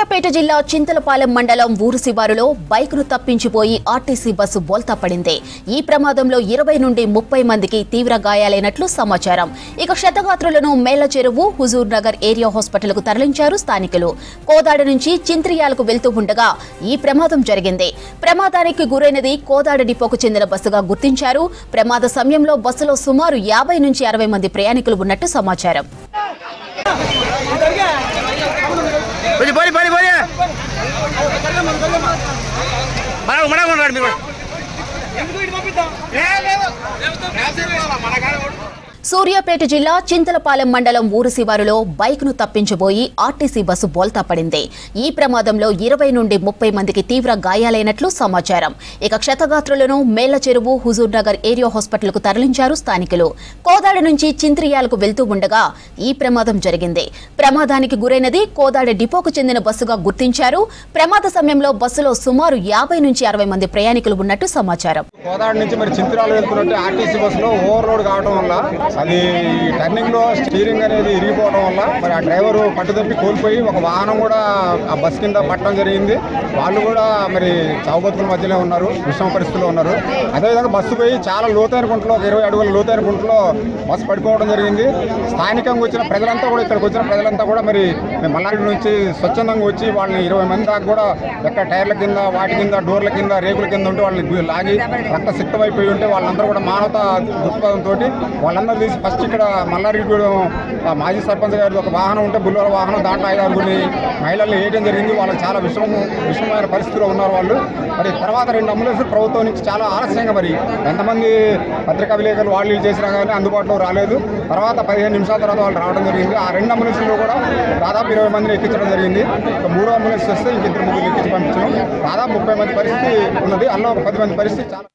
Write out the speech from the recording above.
సూర్యాపేట జిల్లా చింతలపాలెం మండలం ఊరు శివారులో బైక్ను తప్పించిపోయి ఆర్టీసీ బస్సు బోల్తా పడింది. ఈ ప్రమాదంలో 20 నుండి 30 మందికి తీవ్ర గాయాలైనట్లు సమాచారం. ఇక క్షతగాత్రులను మేళ్ల చెరువు, హుజూర్ నగర్ ఏరియా హాస్పిటల్కు తరలించారు స్థానికులు. కోదాడ నుంచి చింత్రియాలకు వెళ్తూ ఉండగా ఈ ప్రమాదం జరిగింది. ప్రమాదానికి గురైనది కోదాడ డిపోకు చెందిన బస్సుగా గుర్తించారు. ప్రమాద సమయంలో బస్సులో సుమారు 50 నుంచి 60 మంది ప్రయాణికులు ఉన్నట్టు సమాచారం. సూర్యాపేట జిల్లా చింతలపాలెం మండలం ఊరు శివారులో బైక్ను తప్పించబోయి ఆర్టీసీ బస్సు బోల్తా పడింది. ఈ ప్రమాదంలో 20 నుండి 30 మందికి తీవ్ర గాయాలైనట్లు సమాచారం. ఇక క్షతగాత్రులను మేళ్ల చెరువు, హుజూర్ నగర్ ఏరియా హాస్పిటల్కు తరలించారు స్థానికులు. కోదాడ నుంచి చింత్రియాలకు వెళ్తూ ఉండగా ఈ ప్రమాదం జరిగింది. ప్రమాదానికి గురైనది కోదాడ డిపోకు చెందిన బస్సుగా గుర్తించారు. ప్రమాద సమయంలో బస్సులో సుమారు 50 నుంచి 60 మంది ప్రయాణికులు ఉన్నట్టు సమాచారం. కోదాడ నుంచి మరి చింత్రాలు వెళ్తున్నట్టు ఆర్టీసీ బస్సులో ఓవర్లోడ్ కావడం వల్ల అది టర్నింగ్ లో స్టీరింగ్ అనేది ఇరిగిపోవడం వల్ల మరి ఆ డ్రైవర్ పట్టుదప్పి కోల్పోయి ఒక వాహనం కూడా ఆ బస్ కింద పట్టడం జరిగింది. వాళ్ళు కూడా మరి చావు బతుకుల మధ్యలో ఉన్నారు, విషమ పరిస్థితుల్లో ఉన్నారు. అదేవిధంగా బస్సు పోయి చాలా లోతైన గుంటలో, 20 అడుగుల లోతైన గుంటలో బస్సు పడిపోవడం జరిగింది. స్థానికంగా వచ్చిన ప్రజలంతా కూడా, ఇక్కడికి వచ్చిన ప్రజలంతా కూడా మరి మల్లారెడ్డి నుంచి స్వచ్ఛందంగా వచ్చి వాళ్ళని 20 మంది దాకా కూడా ఎక్కడ టైర్ల కింద, వాటి కింద, డోర్ల కింద, రేకుల కింద ఉంటే వాళ్ళని లాగి రక్త సిక్తమైపోయి ఉంటే వాళ్ళందరూ కూడా మానవతా దృక్పథంతో వాళ్ళందరూ తీసి ఫస్ట్ ఇక్కడ మల్లారెడ్డి మాజీ సర్పంచ్ గారి ఒక వాహనం ఉంటే బుల్లెల వాహనం, దాంట్లో 5-6 మహిళలు వేయడం జరిగింది. వాళ్ళకి చాలా విషమమైన పరిస్థితిలో ఉన్నారు వాళ్ళు. మరి తర్వాత 2 అంబులెన్సులు ప్రభుత్వం నుంచి చాలా ఆలస్యంగా, మరి ఎంతమంది పత్రికా విలేకరులు వాళ్ళు చేసినా కానీ అందుబాటులో రాలేదు. తర్వాత 15 నిమిషాల తర్వాత వాళ్ళు రావడం జరిగింది. ఆ 2 అంబులెన్సుల్లో కూడా దాదాపు 20 మందిని ఎక్కించడం జరిగింది. 3వ అంబులెన్స్ వస్తే ఇంక 2-3 ఎక్కించి పంపించడం. దాదాపు 30 మంది పరిస్థితి ఉన్నది. అందులో ఒక 10 మంది పరిస్థితి చాలా